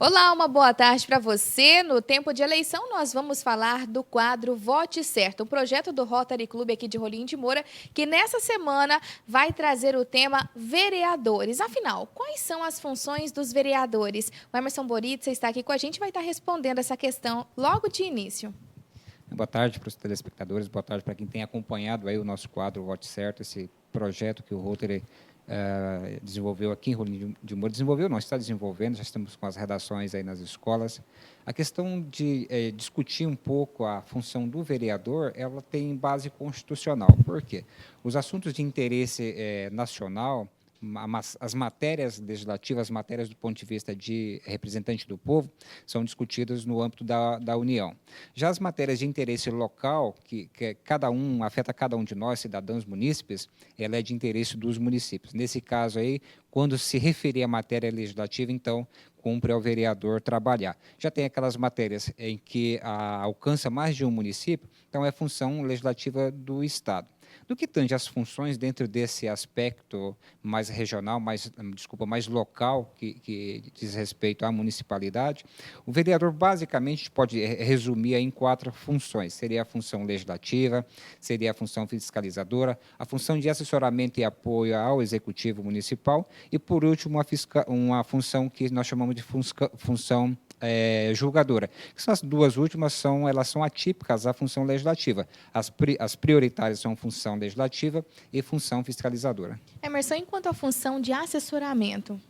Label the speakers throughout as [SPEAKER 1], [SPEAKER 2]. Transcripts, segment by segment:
[SPEAKER 1] Olá, uma boa tarde para você. No tempo de eleição, nós vamos falar do quadro Vote Certo, um projeto do Rotary Clube aqui de Rolim de Moura, que nessa semana vai trazer o tema vereadores. Afinal, quais são as funções dos vereadores? O Emerson Boritza está aqui com a gente e vai estar respondendo essa questão logo de início.
[SPEAKER 2] Boa tarde para os telespectadores, boa tarde para quem tem acompanhado aí o nosso quadro Vote Certo, esse projeto que o Rotary desenvolveu aqui em Rolim de Moura. Desenvolveu, não, está desenvolvendo, já estamos com as redações aí nas escolas. A questão de discutir um pouco a função do vereador, ela tem base constitucional. Por quê? Os assuntos de interesse nacional, as matérias legislativas, as matérias do ponto de vista de representante do povo, são discutidas no âmbito da União. Já as matérias de interesse local, que afeta cada um de nós, cidadãos munícipes, ela é de interesse dos municípios. Nesse caso aí, quando se referir à matéria legislativa, então, cumpre ao vereador trabalhar. Já tem aquelas matérias em que alcança mais de um município, então é função legislativa do Estado. No que tange as funções dentro desse aspecto mais regional, mais local, que diz respeito à municipalidade, o vereador basicamente pode resumir em 4 funções. Seria a função legislativa, seria a função fiscalizadora, a função de assessoramento e apoio ao executivo municipal e, por último, uma função que nós chamamos de função julgadora. As 2 últimas elas são atípicas à função legislativa. As prioritárias são função legislativa e função fiscalizadora.
[SPEAKER 1] Emerson, enquanto a função de assessoramento?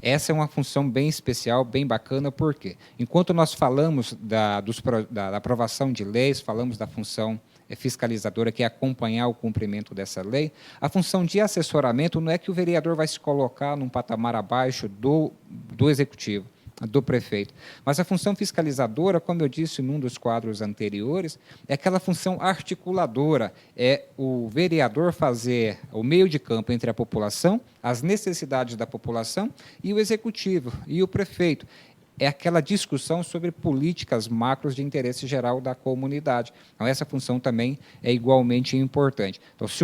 [SPEAKER 2] Essa é uma função bem especial, bem bacana, porque enquanto nós falamos da aprovação de leis, falamos da função fiscalizadora, que é acompanhar o cumprimento dessa lei, a função de assessoramento não é que o vereador vai se colocar num patamar abaixo do executivo, do prefeito. Mas a função fiscalizadora, como eu disse num dos quadros anteriores, é aquela função articuladora, é o vereador fazer o meio de campo entre a população, as necessidades da população e o executivo e o prefeito. É aquela discussão sobre políticas macros de interesse geral da comunidade. Então, essa função também é igualmente importante. Então, se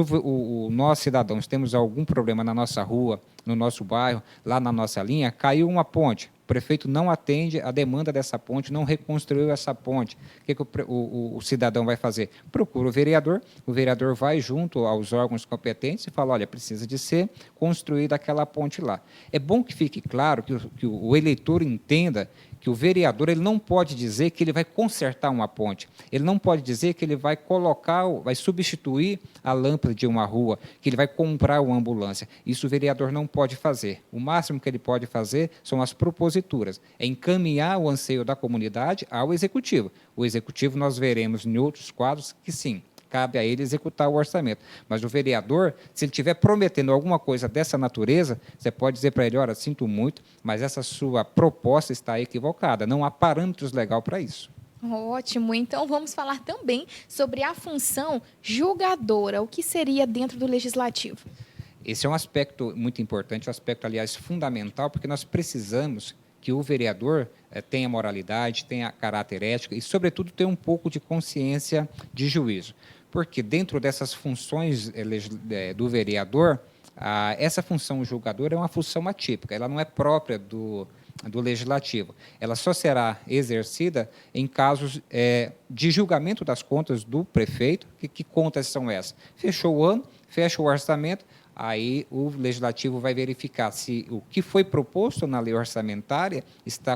[SPEAKER 2] nós, cidadãos, temos algum problema na nossa rua, no nosso bairro, lá na nossa linha, caiu uma ponte, o prefeito não atende a demanda dessa ponte, não reconstruiu essa ponte. O que o cidadão vai fazer? Procura o vereador vai junto aos órgãos competentes e fala, olha, precisa de ser construída aquela ponte lá. É bom que fique claro, que o eleitor entenda que o vereador ele não pode dizer que ele vai consertar uma ponte, ele não pode dizer que ele vai substituir a lâmpada de uma rua, que ele vai comprar uma ambulância. Isso o vereador não pode fazer. O máximo que ele pode fazer são as proposituras, é encaminhar o anseio da comunidade ao executivo. O executivo nós veremos em outros quadros que sim, cabe a ele executar o orçamento. Mas o vereador, se ele estiver prometendo alguma coisa dessa natureza, você pode dizer para ele, olha, sinto muito, mas essa sua proposta está equivocada, não há parâmetros legais para isso.
[SPEAKER 1] Ótimo, então vamos falar também sobre a função julgadora, o que seria dentro do legislativo?
[SPEAKER 2] Esse é um aspecto muito importante, um aspecto, aliás, fundamental, porque nós precisamos que o vereador tenha moralidade, tenha caráter ético e, sobretudo, tenha um pouco de consciência de juízo. Porque dentro dessas funções do vereador, essa função julgadora é uma função atípica, ela não é própria do legislativo. Ela só será exercida em casos de julgamento das contas do prefeito. Que contas são essas? Fechou o ano, fecha o orçamento, aí o legislativo vai verificar se o que foi proposto na lei orçamentária está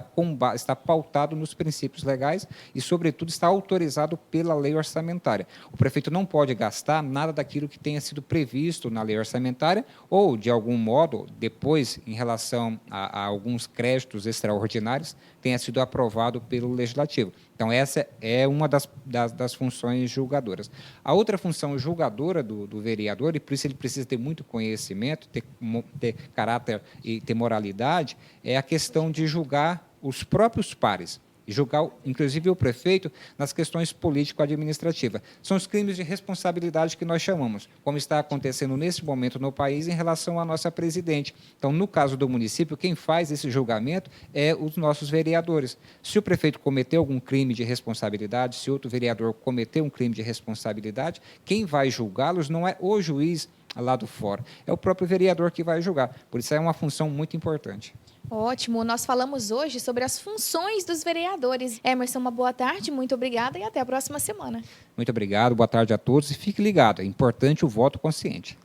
[SPEAKER 2] pautado nos princípios legais e, sobretudo, está autorizado pela lei orçamentária. O prefeito não pode gastar nada daquilo que tenha sido previsto na lei orçamentária ou, de algum modo, depois, em relação a alguns créditos extraordinários, tenha sido aprovado pelo legislativo. Então, essa é uma das funções julgadoras. A outra função julgadora do vereador, e por isso ele precisa ter muito conhecimento, ter caráter e ter moralidade, é a questão de julgar os próprios pares. E julgar, inclusive, o prefeito nas questões político-administrativas. São os crimes de responsabilidade que nós chamamos, como está acontecendo nesse momento no país em relação à nossa presidente. Então, no caso do município, quem faz esse julgamento é os nossos vereadores. Se o prefeito cometeu algum crime de responsabilidade, se outro vereador cometeu um crime de responsabilidade, quem vai julgá-los não é o juiz lá do fórum. É o próprio vereador que vai julgar. Por isso é uma função muito importante.
[SPEAKER 1] Ótimo, nós falamos hoje sobre as funções dos vereadores. Emerson, uma boa tarde, muito obrigada e até a próxima semana.
[SPEAKER 2] Muito obrigado, boa tarde a todos e fique ligado, é importante o voto consciente.